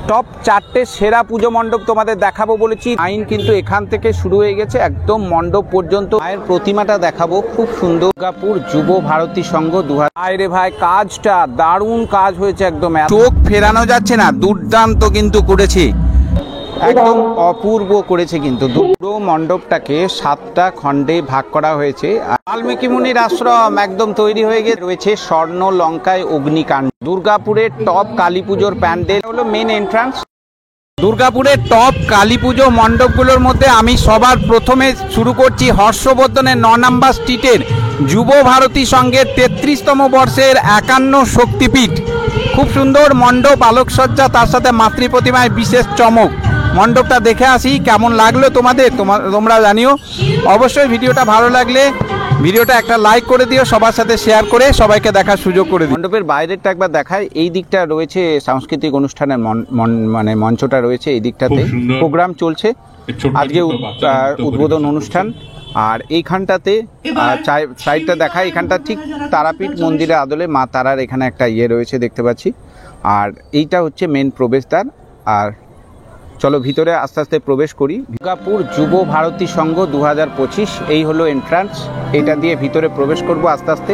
Top 4টে সেরা পুজো মণ্ডপ তোমাদের দেখাবো বলেছি। আইন কিন্তু এখান থেকে শুরু হয়ে গেছে একদম মণ্ডপ পর্যন্ত। মায়ের প্রতিমাটা দেখাবো, খুব সুন্দর। দুর্গাপুর যুব ভারতী সংঘ 2000। রে ভাই, কাজটা দারুণ কাজ হয়েছে, একদম চোখ ফেরানো যাচ্ছে না, দুর্দান্ত কিন্তু করেছে, একদম অপূর্ব করেছে। কিন্তু পুরো মণ্ডপটাকে 7টা খণ্ডে ভাগ করা হয়েছে। বাল্মীকি মুনির আশ্রম একদম তৈরি হয়ে গেছে। রয়েছে স্বর্ণ লঙ্কায় অগ্নিকাণ্ড। দুর্গাপুরের টপ কালী পুজোর প্যান্ডেল হলো মেন এন্ট্রান্স। দুর্গাপুরের টপ কালী পুজো মণ্ডপগুলোর মধ্যে আমি সবার প্রথমে শুরু করছি হর্ষবর্ধনের 9 নম্বর স্ট্রিটের যুব ভারতী সংঘের 33তম বর্ষের 51 শক্তিপীঠ। খুব সুন্দর মণ্ডপ, আলোকসজ্জা, তার সাথে মাতৃ প্রতিমায় বিশেষ চমক। মণ্ডপটা দেখে আসি কেমন লাগলো তোমাদের, তোমরা জানিও। অবশ্যই ভিডিওটা ভালো লাগলে ভিডিওটা একটা লাইক করে দিও, সবার সাথে শেয়ার করে সবাইকে দেখার সুযোগ করে দিও। মণ্ডপের বাইরেটা একবার দেখায়। এই দিকটা রয়েছে সাংস্কৃতিক অনুষ্ঠানের মানে মঞ্চটা রয়েছে, এই দিকটাতে প্রোগ্রাম চলছে, আজকে উদ্বোধন অনুষ্ঠান। আর এইখানটাতে সাইডটা দেখায়, এখানটা ঠিক তারাপীঠ মন্দিরের আদলে মা তারার এখানে একটা রয়েছে দেখতে পাচ্ছি। আর এইটা হচ্ছে মেন প্রবেশদ্বার। আর চলো ভিতরে আস্তে আস্তে প্রবেশ করি। দুর্গাপুর যুব ভারতী সংঘ 2025, এই হলো এন্ট্রান্স। এটা দিয়ে ভিতরে প্রবেশ করব আস্তে আস্তে।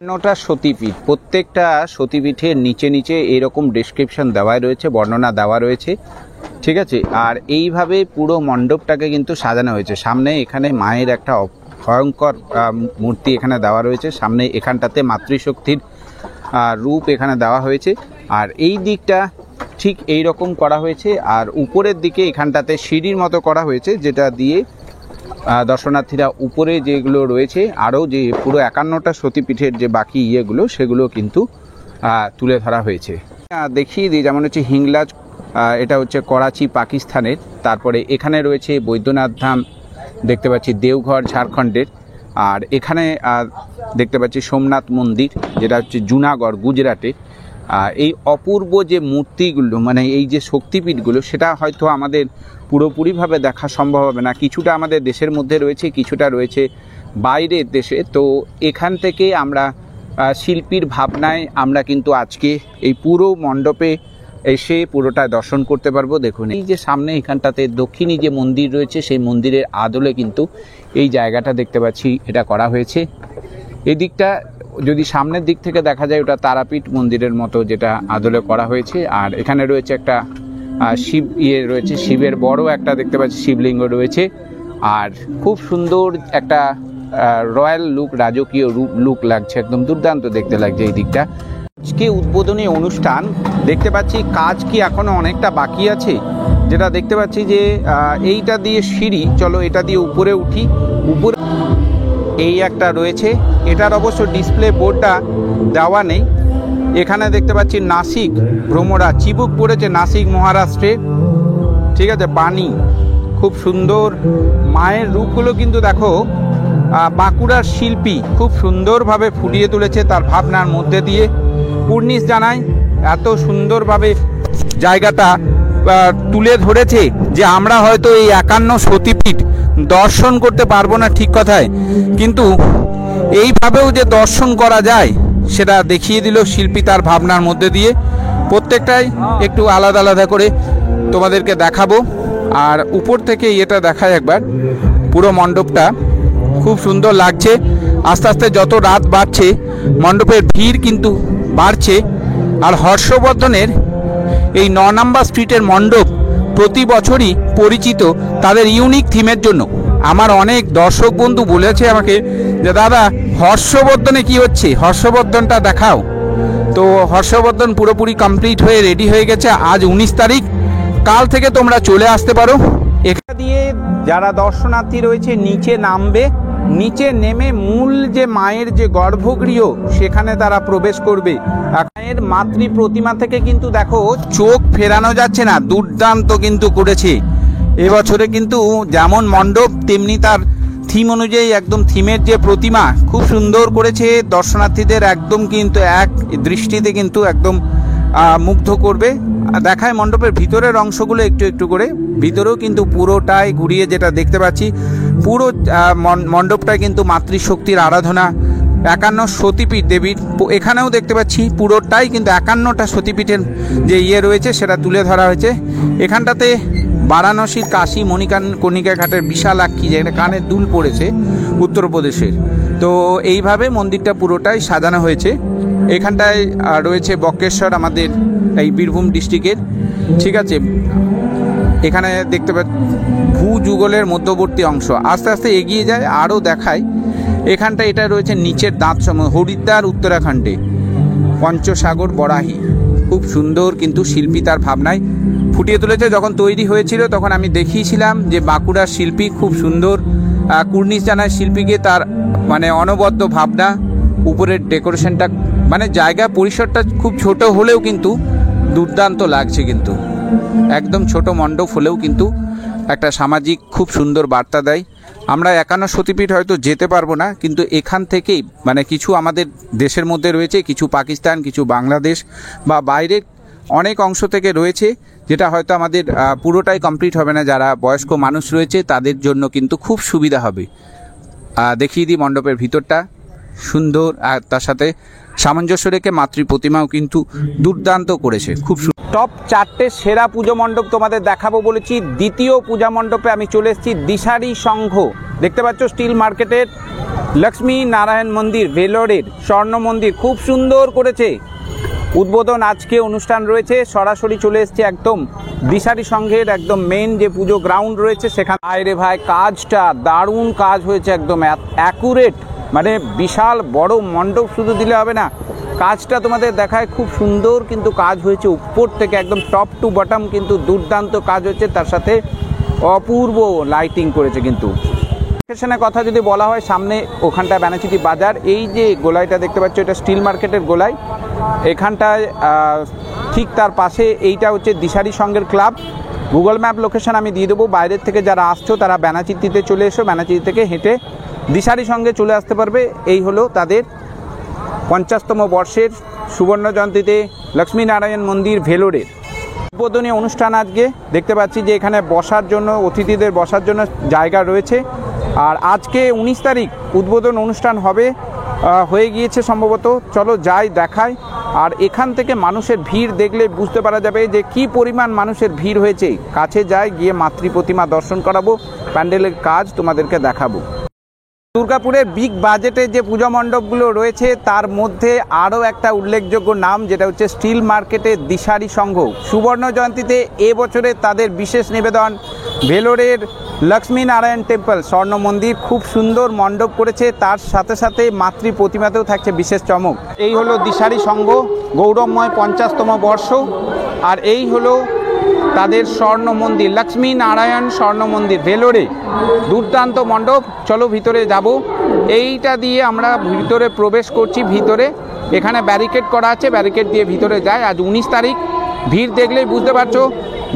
9টা সতীপীঠ, প্রত্যেকটা সতীপীঠের নিচে নিচে এইরকম ডেসক্রিপশন দেওয়া রয়েছে, বর্ণনা দেওয়া রয়েছে, ঠিক আছে। আর এইভাবে পুরো মণ্ডপটাকে কিন্তু সাজানো হয়েছে। সামনে এখানে মায়ের একটা ভয়ঙ্কর মূর্তি এখানে দেওয়া রয়েছে, সামনে এখানটাতে মাতৃশক্তির রূপ এখানে দেওয়া হয়েছে। আর এই দিকটা ঠিক এই রকম করা হয়েছে। আর উপরের দিকে এখানটাতে সিঁড়ির মতো করা হয়েছে, যেটা দিয়ে দর্শনার্থীরা উপরে যেগুলো রয়েছে আরও যে পুরো 51টা সতীপীঠের যে বাকি সেগুলো কিন্তু তুলে ধরা হয়েছে। দেখিয়ে দিই, যেমন হচ্ছে হিংলাজ, এটা হচ্ছে করাচি পাকিস্তানের। তারপরে এখানে রয়েছে বৈদ্যনাথ ধাম দেখতে পাচ্ছি, দেওঘর ঝাড়খণ্ডের। আর এখানে দেখতে পাচ্ছি সোমনাথ মন্দির, যেটা হচ্ছে জুনাগড় গুজরাটের। এই অপূর্ব যে মূর্তিগুলো, মানে এই যে শক্তিপীঠগুলো, সেটা হয়তো আমাদের পুরোপুরিভাবে দেখা সম্ভব হবে না। কিছুটা আমাদের দেশের মধ্যে রয়েছে, কিছুটা রয়েছে বাইরের দেশে। তো এখান থেকে আমরা শিল্পীর ভাবনায় আমরা কিন্তু আজকে এই পুরো মণ্ডপে এসে পুরোটা দর্শন করতে পারবো। দেখুন এই যে সামনে এখানটাতে দক্ষিণী যে মন্দির রয়েছে, সেই মন্দিরের আদলে কিন্তু এই জায়গাটা দেখতে পাচ্ছি এটা করা হয়েছে। এই দিকটা যদি সামনের দিক থেকে দেখা যায়, ওটা তারাপীঠ মন্দিরের মতো যেটা আদলে করা হয়েছে। আর এখানে রয়েছে একটা শিব রয়েছে, শিবের বড় একটা দেখতে পাচ্ছি শিবলিঙ্গ রয়েছে। আর খুব সুন্দর একটা রয়্যাল লুক, রাজকীয় লুক লাগছে, একদম দুর্দান্ত দেখতে লাগছে এই দিকটা। আজকে উদ্বোধনী অনুষ্ঠান দেখতে পাচ্ছি, কাজ কি এখনো অনেকটা বাকি আছে। যেটা দেখতে পাচ্ছি যে এইটা দিয়ে সিঁড়ি, চলো এটা দিয়ে উপরে উঠি। উপরে এই একটা রয়েছে, এটার অবশ্য ডিসপ্লে বোর্ডটা দেওয়া নেই। এখানে দেখতে পাচ্ছি নাসিক ভ্রমরা, চিবুক পড়েছে নাসিক মহারাষ্ট্রে, ঠিক আছে। বাণী খুব সুন্দর, মায়ের রূপগুলো কিন্তু দেখো বাঁকুড়ার শিল্পী খুব সুন্দরভাবে ফুটিয়ে তুলেছে তার ভাবনার মধ্যে দিয়ে। কুর্নিশ জানাই এত সুন্দরভাবে জায়গাটা তুলে ধরেছে যে আমরা হয়তো এই 51 সতীপীঠ দর্শন করতে পারবো না, ঠিক কথায়, কিন্তু এইভাবেও যে দর্শন করা যায় সেটা দেখিয়ে দিল শিল্পী তার ভাবনার মধ্যে দিয়ে। প্রত্যেকটাই একটু আলাদা আলাদা করে তোমাদেরকে দেখাবো। আর উপর থেকে এটা দেখায় একবার, পুরো মণ্ডপটা খুব সুন্দর লাগছে। আস্তে আস্তে যত রাত বাড়ছে মণ্ডপের ভিড় কিন্তু বাড়ছে। আর হর্ষবর্ধনের এই 9 নম্বর স্ট্রিটের মণ্ডপ প্রতি বছরই পরিচিত তাদের ইউনিক থিমের জন্য। আমার অনেক দর্শক বন্ধু বলেছে আমাকে যে দাদা হর্ষবর্ধনে কি হচ্ছে, হর্ষবর্ধনটা দেখাও। তো হর্ষবর্ধন পুরোপুরি কমপ্লিট হয়ে রেডি হয়ে গেছে। আজ 19 তারিখ, কাল থেকে তোমরা চলে আসতে পারো। এখান দিয়ে যারা দর্শনার্থী রয়েছে নিচে নামবে, নিচে নেমে মূল যে মায়ের যে গর্ভগৃহ সেখানে তারা প্রবেশ করবে। মায়ের মাতৃ প্রতিমা থেকে কিন্তু দেখো চোখ ফেরানো যাচ্ছে না, দুর্দান্ত কিন্তু করেছে। এবছরে কিন্তু যেমন মণ্ডপ তেমনি তার থিম অনুযায়ী একদম থিমের যে প্রতিমা খুব সুন্দর করেছে। দর্শনার্থীদের একদম কিন্তু এক দৃষ্টিতে কিন্তু একদম মুগ্ধ করবে। দেখায় মণ্ডপের ভিতরের অংশগুলো একটু একটু করে, ভিতরেও কিন্তু পুরোটাই ঘুরিয়ে যেটা দেখতে পাচ্ছি, পুরো মণ্ডপটা কিন্তু মাতৃশক্তির আরাধনা 51 সতীপীঠ দেবীর, এখানেও দেখতে পাচ্ছি পুরোটাই কিন্তু 51টা সতীপীঠের যে রয়েছে সেটা তুলে ধরা হয়েছে। এখানটাতে বারাণসীর কাশী কণিকা ঘাটের বিশালাক্ষী, যেটা কানের দুল পড়েছে উত্তরপ্রদেশের, তো এইভাবে মন্দিরটা পুরোটাই সাজানো হয়েছে। এখানটায় রয়েছে বক্রেশ্বর, আমাদের এই বীরভূম ডিস্ট্রিক্টের, ঠিক আছে। এখানে দেখতে পাচ্ছি ভূযুগলের মধ্যবর্তী অংশ, আস্তে আস্তে এগিয়ে যায় আরও দেখায়। এখানটা এটা রয়েছে নিচের দাঁত সমূহ, হরিদ্বার উত্তরাখণ্ডে পঞ্চসাগর বরাহী, খুব সুন্দর কিন্তু শিল্পী তার ভাবনায় ফুটিয়ে তুলেছে। যখন তৈরি হয়েছিল তখন আমি দেখিয়েছিলাম যে বাঁকুড়ার শিল্পী খুব সুন্দর কুর্নিশ জানায় শিল্পীকে, তার মানে অনবদ্য ভাবনা, উপরের ডেকোরেশনটা, মানে জায়গা পরিসরটা খুব ছোট হলেও কিন্তু দুর্দান্ত লাগছে, কিন্তু একদম ছোট মণ্ডপ হলেও কিন্তু একটা সামাজিক খুব সুন্দর বার্তা দেয়। আমরা 51 সতীপীঠ হয়তো যেতে পারবো না, কিন্তু এখান থেকেই মানে কিছু আমাদের দেশের মধ্যে রয়েছে, কিছু পাকিস্তান, কিছু বাংলাদেশ বা বাইরের অনেক অংশ থেকে রয়েছে, যেটা হয়তো আমাদের পুরোটাই কমপ্লিট হবে না। যারা বয়স্ক মানুষ রয়েছে তাদের জন্য কিন্তু খুব সুবিধা হবে। দেখিয়ে দিই মণ্ডপের ভিতরটা সুন্দর, আর তার সাথে সামঞ্জস্য রেখে মাতৃ প্রতিমাও কিন্তু দুর্দান্ত করেছে, খুব টপ 4টে সেরা পুজো মণ্ডপ তোমাদের দেখাবো বলেছি। দ্বিতীয় পূজা মণ্ডপে আমি চলে এসেছি দিশারি সংঘ, দেখতে পাচ্ছ স্টিল মার্কেটের লক্ষ্মী নারায়ণ মন্দির, ভেলোরের স্বর্ণ মন্দির খুব সুন্দর করেছে। উদ্বোধন আজকে অনুষ্ঠান রয়েছে, সরাসরি চলে এসছে একদম দিশারি সংঘের একদম মেন যে পুজো গ্রাউন্ড রয়েছে সেখানে। আরে ভাই কাজটা দারুণ কাজ হয়েছে, একদম অ্যাকুরেট, মানে বিশাল বড় মণ্ডপ শুধু দিলে হবে না, কাজটা তোমাদের দেখায় খুব সুন্দর কিন্তু কাজ হয়েছে, উপর থেকে একদম টপ টু বটম কিন্তু দুর্দান্ত কাজ হয়েছে, তার সাথে অপূর্ব লাইটিং করেছে। কিন্তু লোকেশনের কথা যদি বলা হয়, সামনে ওখানটায় ব্যানাচিটি বাজার, এই যে গোলাইটা দেখতে পাচ্ছ এটা স্টিল মার্কেটের গোলাই, এখানটায় ঠিক তার পাশে এইটা হচ্ছে দিশারি সংঘের ক্লাব। গুগল ম্যাপ লোকেশন আমি দিয়ে দেবো, বাইরের থেকে যারা আসছো তারা ব্যানাচিটিতে চলে এসো, ব্যানাচিটি থেকে হেঁটে দিশারি সঙ্গে চলে আসতে পারবে। এই হলো তাদের 50তম বর্ষের সুবর্ণ জয়ন্তীতে লক্ষ্মীনারায়ণ মন্দির ভেলোরের উদ্বোধনী অনুষ্ঠান। আজকে দেখতে পাচ্ছি যে এখানে বসার জন্য, অতিথিদের বসার জন্য জায়গা রয়েছে। আর আজকে 19 তারিখ উদ্বোধন অনুষ্ঠান হবে, হয়ে গিয়েছে সম্ভবত, চলো যাই দেখায়। আর এখান থেকে মানুষের ভিড় দেখলে বুঝতে পারা যাবে যে কি পরিমাণ মানুষের ভিড় হয়েছে। কাছে যাই, গিয়ে মাতৃ প্রতিমা দর্শন করাবো, প্যান্ডেলের কাজ তোমাদেরকে দেখাবো। দুর্গাপুরের বিগ বাজেটের যে পূজা মণ্ডপগুলো রয়েছে তার মধ্যে আরও একটা উল্লেখযোগ্য নাম, যেটা হচ্ছে স্টিল মার্কেটের দিশারি সংঘ। সুবর্ণ জয়ন্তীতে এবছরে তাদের বিশেষ নিবেদন ভেলোরের লক্ষ্মীনারায়ণ টেম্পল স্বর্ণ মন্দির, খুব সুন্দর মণ্ডপ করেছে, তার সাথে সাথে মাতৃ প্রতিমাতেও থাকছে বিশেষ চমক। এই হলো দিশারি সংঘ, গৌরবময় 50তম বর্ষ। আর এই হলো তাদের স্বর্ণ মন্দির, লক্ষ্মীনারায়ণ স্বর্ণ মন্দির ভেলোরে, দুর্দান্ত মণ্ডপ। চলো ভিতরে যাব, এইটা দিয়ে আমরা ভিতরে প্রবেশ করছি। ভিতরে এখানে ব্যারিকেড করা আছে, ব্যারিকেড দিয়ে ভিতরে যায়। আজ 19 তারিখ, ভিড় দেখলেই বুঝতে পারছো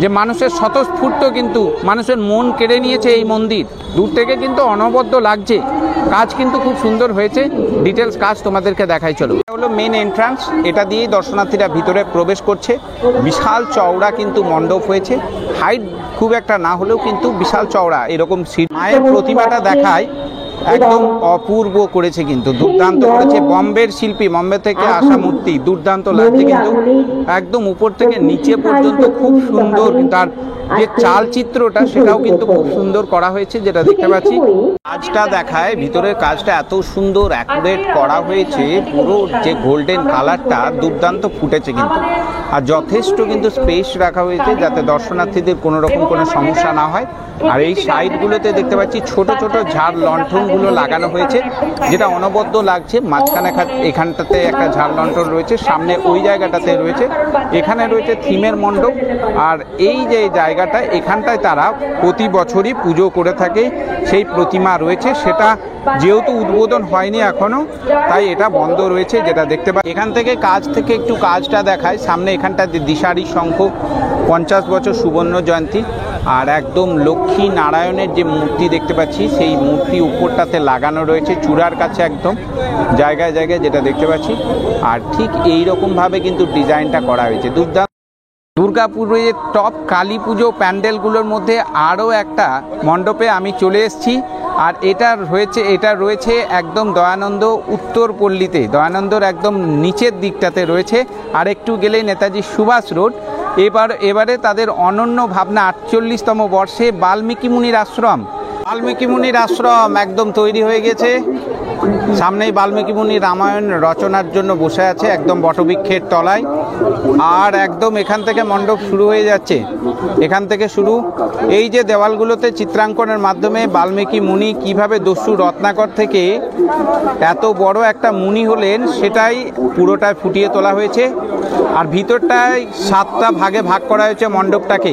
যে মানুষের স্বতঃস্ফূর্ত কিন্তু মানুষের মন কেড়ে নিয়েছে এই মন্দির। দূর থেকে কিন্তু অনবদ্য লাগছে, কাজ কিন্তু খুব সুন্দর হয়েছে। ডিটেলস কাজ তোমাদেরকে দেখাই, চলো। এটা হলো মেন এন্ট্রান্স, এটা দিয়েই দর্শনার্থীরা ভিতরে প্রবেশ করছে। বিশাল চওড়া কিন্তু মণ্ডপ হয়েছে, হাইট খুব একটা না হলেও কিন্তু বিশাল চওড়া। এরকম মায়ের প্রতিমাটা দেখায়, একদম অপূর্ব করেছে, কিন্তু দুর্দান্ত করেছে। বম্বের শিল্পী, বম্বে থেকে আসা মূর্তি, দুর্দান্ত লাগছে কিন্তু একদম উপর থেকে নিচে পর্যন্ত খুব সুন্দর। তার যে চালচিত্রটা সেটাও কিন্তু খুব সুন্দর করা হয়েছে, যেটা দেখতে পাচ্ছি। কাজটা দেখায়, ভিতরের কাজটা এত সুন্দর অ্যাকুরেট করা হয়েছে, পুরো যে গোল্ডেন কালারটা দুর্দান্ত ফুটেছে কিন্তু। আর যথেষ্ট কিন্তু স্পেস রাখা হয়েছে যাতে দর্শনার্থীদের কোনো রকম কোনো সমস্যা না হয়। আর এই সাইডগুলোতে দেখতে পাচ্ছি ছোট ছোট ঝাড় লণ্ঠনগুলো লাগানো হয়েছে, যেটা অনবদ্য লাগছে। মাঝখানে এখানটাতে একটা ঝাড় লণ্ঠন রয়েছে, সামনে ওই জায়গাটাতে রয়েছে, এখানে রয়েছে থিমের মণ্ডপ। আর এই যে জায়গাটা, এখানটায় তারা প্রতি বছরই পুজো করে থাকে, সেই প্রতিমা রয়েছে। সেটা যেহেতু উদ্বোধন হয়নি এখনো, তাই এটা বন্ধ রয়েছে, যেটা দেখতে পাই। এখান থেকে কাজ থেকে একটু কাজটা দেখায়। সামনে এখানটা দিশারি সংঘ 50 বছর সুবর্ণ জয়ন্তী, আর একদম লক্ষ্মী নারায়ণের যে মূর্তি দেখতে পাচ্ছি, সেই মূর্তি উপরটাতে লাগানো রয়েছে চূড়ার কাছে একদম জায়গায় জায়গায়, যেটা দেখতে পাচ্ছি। আর ঠিক এই রকমভাবে কিন্তু ডিজাইনটা করা হয়েছে। দুর্গাপুরের টপ কালী পুজো প্যান্ডেলগুলোর মধ্যে আরও একটা মণ্ডপে আমি চলে এসেছি। আর এটা রয়েছে একদম দয়ানন্দ উত্তর পল্লীতে, দয়ানন্দর একদম নিচের দিকটাতে রয়েছে। আর একটু গেলেই নেতাজি সুভাষ রোড। এবারে তাদের অনন্য ভাবনা 48তম বর্ষে বাল্মীকি মুনির আশ্রম একদম তৈরি হয়ে গেছে। সামনেই বাল্মীকি মুনি রামায়ণ রচনার জন্য বসে আছে একদম বটবৃক্ষের তলায়। আর একদম এখান থেকে মণ্ডপ শুরু হয়ে যাচ্ছে, এখান থেকে শুরু। এই যে দেওয়ালগুলোতে চিত্রাঙ্কনের মাধ্যমে বাল্মীকি মুনি কিভাবে দস্যু রত্নাকর থেকে এত বড় একটা মুনি হলেন সেটাই পুরোটায় ফুটিয়ে তোলা হয়েছে। আর ভিতরটায় 7টা ভাগে ভাগ করা হয়েছে মণ্ডপটাকে।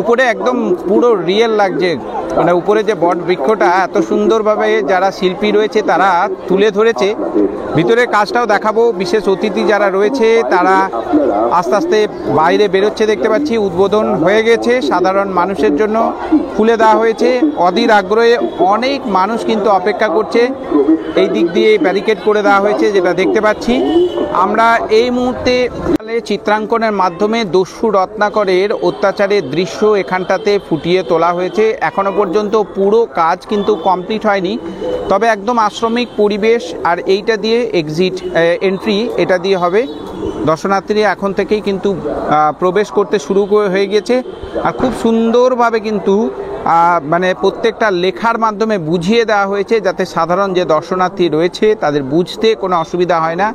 উপরে একদম পুরো রিয়েল লাগছে, মানে উপরে যে বট বৃক্ষটা এত সুন্দরভাবে যারা শিল্পী রয়েছে তারা তুলে ধরেছে। ভিতরের কাজটাও দেখাবো। বিশেষ অতিথি যারা রয়েছে তারা আস্তে আস্তে বাইরে বেরোচ্ছে দেখতে পাচ্ছি। উদ্বোধন হয়ে গেছে, সাধারণ মানুষের জন্য খুলে দেওয়া হয়েছে। অধীর আগ্রহে অনেক মানুষ কিন্তু অপেক্ষা করছে। এই দিক দিয়ে ব্যারিকেড করে দেওয়া হয়েছে যেটা দেখতে পাচ্ছি আমরা এই মুহূর্তে। চিত্রাঙ্কনের মাধ্যমে দস্যু রত্নাকরের অত্যাচারের দৃশ্য এখানটাতে ফুটিয়ে তোলা হয়েছে। এখনো পর্যন্ত পুরো কাজ কিন্তু কমপ্লিট হয়নি, তবে একদম আশ্রমিক পরিবেশ। আর এইটা দিয়ে এন্ট্রি এটা দিয়ে হবে। দর্শনার্থীরা এখন থেকেই কিন্তু প্রবেশ করতে শুরু হয়ে গেছে। আর খুব সুন্দরভাবে কিন্তু মানে প্রত্যেকটা লেখার মাধ্যমে বুঝিয়ে দেওয়া হয়েছে যাতে সাধারণ যে দর্শনার্থী রয়েছে তাদের বুঝতে কোনো অসুবিধা হয় না।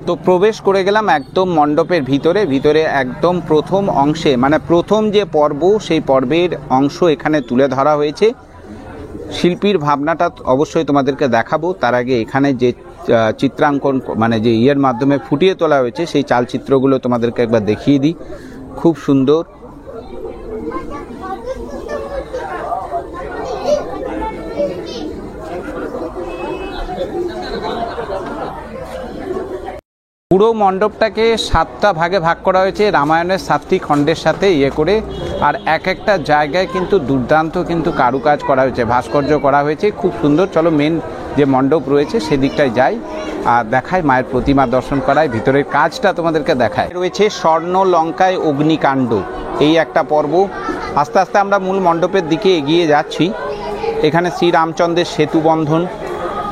তো প্রবেশ করে গেলাম একদম মণ্ডপের ভিতরে একদম প্রথম অংশে, মানে প্রথম যে পর্ব সেই পর্বের অংশ এখানে তুলে ধরা হয়েছে। শিল্পীর ভাবনাটা অবশ্যই তোমাদেরকে দেখাবো। তার আগে এখানে যে চিত্রাঙ্কন মানে যে মাধ্যমে ফুটিয়ে তোলা হয়েছে সেই চালচিত্রগুলো তোমাদেরকে একবার দেখিয়ে দিই। খুব সুন্দর। পুরো মণ্ডপটাকে 7টা ভাগে ভাগ করা হয়েছে রামায়ণের 7টি খণ্ডের সাথে করে। আর একটা জায়গায় কিন্তু দুর্দান্ত কিন্তু কারুকাজ করা হয়েছে, ভাস্কর্য করা হয়েছে, খুব সুন্দর। চলো মেন যে মণ্ডপ রয়েছে সেদিকটায় যাই আর দেখাই, মায়ের প্রতিমা দর্শন করায়, ভিতরের কাজটা তোমাদেরকে দেখায়। রয়েছে স্বর্ণ লঙ্কায় অগ্নিকাণ্ড, এই একটা পর্ব। আস্তে আস্তে আমরা মূল মণ্ডপের দিকে এগিয়ে যাচ্ছি। এখানে শ্রীরামচন্দ্রের সেতু বন্ধন,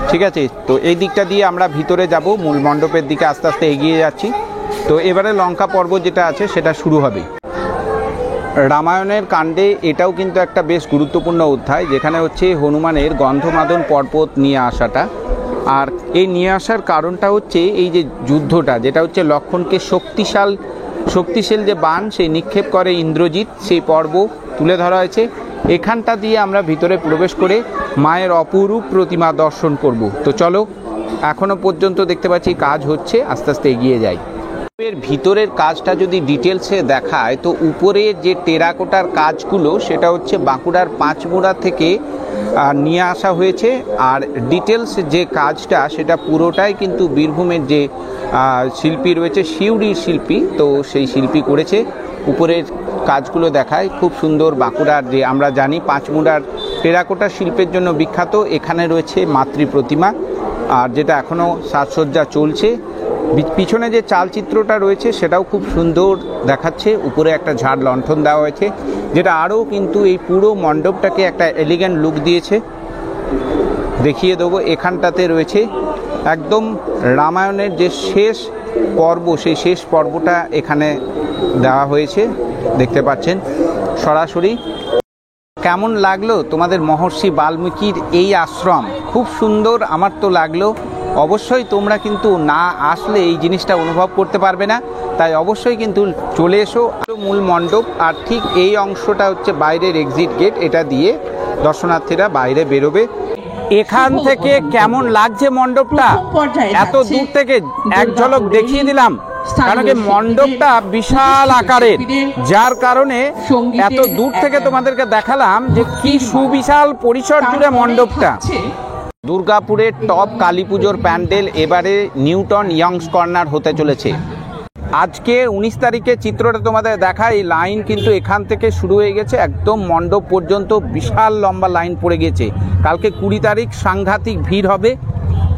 ঠিক আছে। তো এই দিকটা দিয়ে আমরা ভিতরে যাব, মূল মণ্ডপের দিকে আস্তে আস্তে এগিয়ে যাচ্ছি। তো এবারে লঙ্কা পর্ব যেটা আছে সেটা শুরু হবে। রামায়ণের কাণ্ডে এটাও কিন্তু একটা বেশ গুরুত্বপূর্ণ অধ্যায়, যেখানে হচ্ছে হনুমানের গন্ধমাদন পর্বত নিয়ে আসাটা। আর এই নিয়ে আসার কারণটা হচ্ছে এই যে যুদ্ধটা, যেটা হচ্ছে লক্ষ্মণকে শক্তিশাল যে বাণ সেই নিক্ষেপ করে ইন্দ্রজিৎ, সেই পর্ব তুলে ধরা হয়েছে। এখানটা দিয়ে আমরা ভিতরে প্রবেশ করে মায়ের অপরূপ প্রতিমা দর্শন করব। তো চলো, এখনো পর্যন্ত দেখতে পাচ্ছি কাজ হচ্ছে, আস্তে আস্তে এগিয়ে যাই। এর ভিতরের কাজটা যদি ডিটেলসে দেখায় তো উপরের যে টেরাকোটার কাজগুলো সেটা হচ্ছে বাঁকুড়ার পাঁচমুড়া থেকে নিয়ে আসা হয়েছে। আর ডিটেলস যে কাজটা সেটা পুরোটাই কিন্তু বীরভূমের যে শিল্পী রয়েছে, সিউড়ির শিল্পী, তো সেই শিল্পী করেছে। উপরের কাজগুলো দেখায় খুব সুন্দর। বাঁকুড়ার যে আমরা জানি পাঁচমুড়ার টেরাকোটা শিল্পের জন্য বিখ্যাত, এখানে রয়েছে মাতৃ প্রতিমা, আর যেটা এখনও সাজসজ্জা চলছে। পিছনে যে চালচিত্রটা রয়েছে সেটাও খুব সুন্দর দেখাচ্ছে। উপরে একটা ঝাড় লণ্ঠন দেওয়া হয়েছে, যেটা আরও কিন্তু এই পুরো মণ্ডপটাকে একটা এলিগেন্ট লুক দিয়েছে। দেখিয়ে দেবো, এখানটাতে রয়েছে একদম রামায়ণের যে শেষ পর্ব, সেই শেষ পর্বটা এখানে দেওয়া হয়েছে, দেখতে পাচ্ছেন সরাসরি। কেমন লাগলো তোমাদের মহর্ষি বাল্মীকির এই আশ্রম? খুব সুন্দর আমার তো লাগলো। অবশ্যই তোমরা কিন্তু না আসলে এই জিনিসটা অনুভব করতে পারবে না, তাই অবশ্যই কিন্তু চলে এসো। মূল মণ্ডপ, আর ঠিক এই অংশটা হচ্ছে বাইরের এক্সিট গেট, এটা দিয়ে দর্শনার্থীরা বাইরে বেরোবে। এখান থেকে কেমন লাগছে মণ্ডপটা? এত দূর থেকে এক ঝলক দেখিয়ে দিলাম, কারণ কি মণ্ডপটা বিশাল আকারের, যার কারণে এত দূর থেকে তোমাদেরকে দেখালাম যে কি সুবিশাল পরিসর জুড়ে মণ্ডপটা। দুর্গাপুরের টপ কালী পুজোর প্যান্ডেল এবারে নিউটন ইয়ংস কর্নার হতে চলেছে। আজকে 19 তারিখে চিত্রটা তোমাদের দেখাই। লাইন কিন্তু এখান থেকে শুরু হয়ে গেছে, একদম মণ্ডপ পর্যন্ত বিশাল লম্বা লাইন পড়ে গেছে। কালকে 20 তারিখ সাংঘাতিক ভিড় হবে।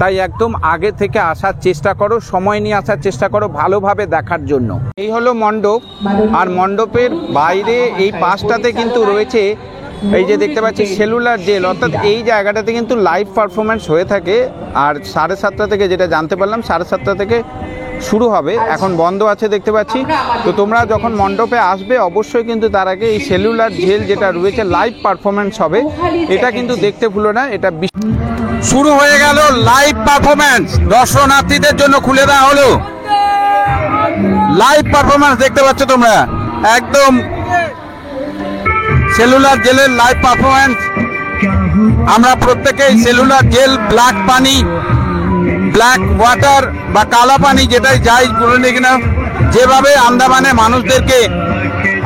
তাই একদম আগে থেকে আসার চেষ্টা করো, সময় নিয়ে আসার চেষ্টা করো ভালোভাবে দেখার জন্য। এই হলো মণ্ডপ, আর মণ্ডপের বাইরে এই পাশটাতে কিন্তু রয়েছে এই যে দেখতে পাচ্ছি সেলুলার জেল, অর্থাৎ এই জায়গাটাতে কিন্তু লাইভ পারফরমেন্স হয়ে থাকে। আর 7:30 থেকে যেটা জানতে পারলাম 7:30 থেকে শুরু হবে, এখন বন্ধ আছে দেখতে পাচ্ছি। তো তোমরা যখন মণ্ডপে আসবে অবশ্যই কিন্তু তার আগে এই সেলুলার জেল যেটা রয়েছে লাইভ পারফরমেন্স হবে, এটা কিন্তু দেখতে ভুলো না। এটা শুরু হয়ে গেল লাইভ পারফরমেন্স, দর্শনার্থীদের জন্য খুলে দেওয়া হলো লাইভ পারফরমেন্স। দেখতে পাচ্ছ তোমরা একদম সেলুলার জেলের লাইভ পারফরমেন্স। আমরা প্রত্যেকেই সেলুলার জেল, ব্ল্যাক পানি, ব্ল্যাক ওয়াটার বা কালা পানি যেটাই যাই বলে কিনা, যেভাবে আন্দামানে মানুষদেরকে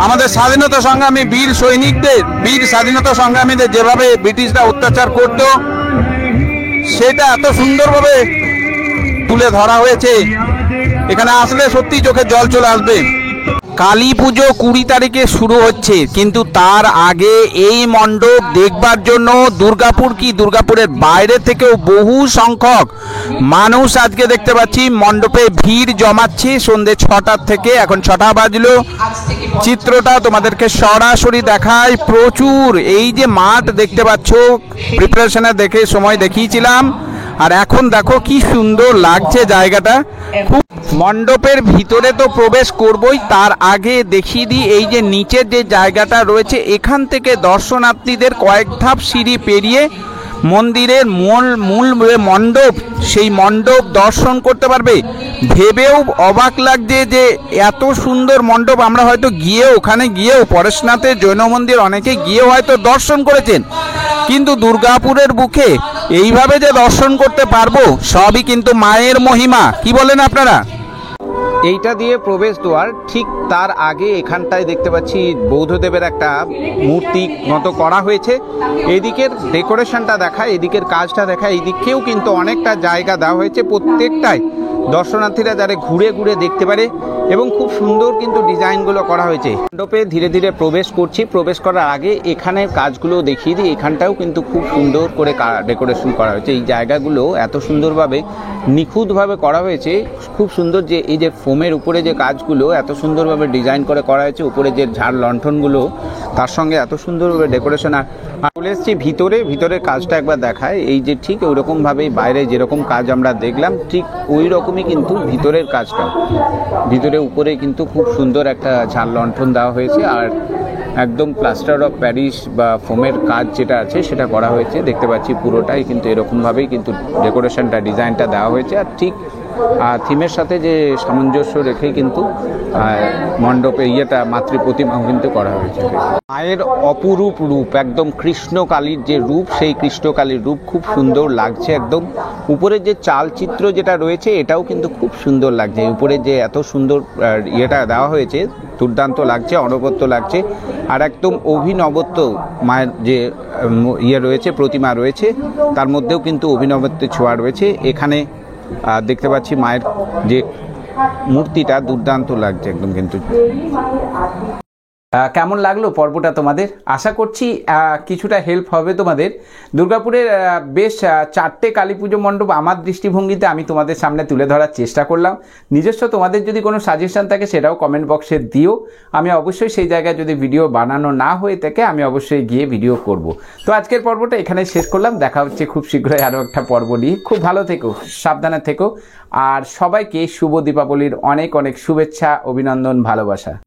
আমাদের স্বাধীনতা সংগ্রামী বীর সৈনিকদের, বীর স্বাধীনতা সংগ্রামীদের যেভাবে ব্রিটিশরা অত্যাচার করত, সেটা এত সুন্দরভাবে তুলে ধরা হয়েছে। এখানে আসলে সত্যি চোখে জল চলে আসবে। কালী পুজো 20 তারিখে শুরু হচ্ছে, কিন্তু তার আগে এই মণ্ডপ দেখবার জন্য দুর্গাপুর কি দুর্গাপুরের বাইরে থেকেও বহু সংখ্যক মানুষ আজকে দেখতে পাচ্ছি মণ্ডপে ভিড় জমাচ্ছে সন্ধ্যে 6টার থেকে। এখন 6টা বাজলো, চিত্রটা তোমাদেরকে সরাসরি দেখায়। প্রচুর এই যে মাঠ দেখতে পাচ্ছ, প্রিপারেশনে দেখে সময় দেখিয়েছিলাম, আর এখন দেখো কি সুন্দর লাগছে জায়গাটা। খুব মণ্ডপের ভিতরে তো প্রবেশ করবই, তার আগে দেখিয়ে দিই এই যে নিচের যে জায়গাটা রয়েছে, এখান থেকে দর্শনার্থীদের কয়েক ধাপ সিঁড়ি পেরিয়ে মন্দিরের মূল মণ্ডপ, সেই মণ্ডপ দর্শন করতে পারবে। ভেবেও অবাক লাগছে যে এত সুন্দর মণ্ডপ। আমরা হয়তো ওখানে গিয়েও পরেশনাথের জৈন মন্দির অনেকে গিয়েও হয়তো দর্শন করেছেন, কিন্তু দুর্গাপুরের বুকে এইভাবে যে দর্শন করতে পারবো, সবই কিন্তু মায়ের মহিমা। কি বলেন আপনারা? এইটা দিয়ে প্রবেশ দ্বার, ঠিক তার আগে এখানটায় দেখতে পাচ্ছি বৌদ্ধদেবের একটা মূর্তি মতো করা হয়েছে। এদিকের ডেকোরেশনটা দেখায়, এদিকের কাজটা দেখায়, এদিকেও কিন্তু অনেকটা জায়গা দেওয়া হয়েছে, প্রত্যেকটাই দর্শনার্থীরা যারা ঘুরে ঘুরে দেখতে পারে, এবং খুব সুন্দর কিন্তু ডিজাইনগুলো করা হয়েছে। মণ্ডপে ধীরে ধীরে প্রবেশ করছি। প্রবেশ করার আগে এখানের কাজগুলো দেখিয়ে দিই। এখানটাও কিন্তু খুব সুন্দর করে ডেকোরেশন করা হয়েছে। এই জায়গাগুলো এত সুন্দরভাবে নিখুঁতভাবে করা হয়েছে, খুব সুন্দর। যে এই যে ফোমের উপরে যে কাজগুলো এত সুন্দরভাবে ডিজাইন করে করা হয়েছে, উপরে যে ঝাড় লণ্ঠনগুলো তার সঙ্গে এত সুন্দরভাবে ডেকোরেশন। আর চলে এসেছি ভিতরের কাজটা একবার দেখায়। এই যে ঠিক ওই রকমভাবেই বাইরে যেরকম কাজ আমরা দেখলাম, ঠিক ওই রকমই কিন্তু ভিতরের কাজটা। ভিতরে উপরে কিন্তু খুব সুন্দর একটা ঝাড় লণ্ঠন দেওয়া হয়েছে, আর একদম প্লাস্টার অফ প্যারিস বা ফোমের কাজ যেটা আছে সেটা করা হয়েছে। দেখতে পাচ্ছি পুরোটাই কিন্তু এরকমভাবেই কিন্তু ডেকোরেশনটা, ডিজাইনটা দেওয়া হয়েছে। আর ঠিক থিমের সাথে যে সামঞ্জস্য রেখে কিন্তু মণ্ডপে মাতৃ প্রতিমাও কিন্তু করা হয়েছে। মায়ের অপরূপ রূপ, একদম কৃষ্ণকালীর যে রূপ, সেই কৃষ্ণকালীর রূপ খুব সুন্দর লাগছে। একদম উপরের যে চালচিত্র যেটা রয়েছে এটাও কিন্তু খুব সুন্দর লাগছে। উপরে যে এত সুন্দর দেওয়া হয়েছে, দুর্দান্ত লাগছে, অনবদ্য লাগছে। আর একদম অভিনবত্ব মায়ের যে রয়েছে, প্রতিমা রয়েছে, তার মধ্যেও কিন্তু অভিনবত্বের ছোঁয়া রয়েছে। এখানে দেখতে পাচ্ছি মায়ের যে মূর্তিটা দুর্দান্ত লাগছে একদম। কিন্তু কেমন লাগলো পর্বটা তোমাদের? আশা করছি কিছুটা হেল্প হবে তোমাদের। দুর্গাপুরের বেশ 4টে কালী পুজো মণ্ডপ আমার দৃষ্টিভঙ্গিতে আমি তোমাদের সামনে তুলে ধরার চেষ্টা করলাম। নিজস্ব তোমাদের যদি কোনো সাজেশন থাকে সেটাও কমেন্ট বক্সে দিও। আমি অবশ্যই সেই জায়গায় যদি ভিডিও বানানো না হয়ে থাকে আমি অবশ্যই গিয়ে ভিডিও করব। তো আজকের পর্বটা এখানে শেষ করলাম। দেখা হচ্ছে খুব শীঘ্রই আরও একটা পর্ব নিয়ে। খুব ভালো থেকো, সাবধানে থেকো, আর সবাইকে শুভ দীপাবলির অনেক অনেক শুভেচ্ছা, অভিনন্দন, ভালোবাসা।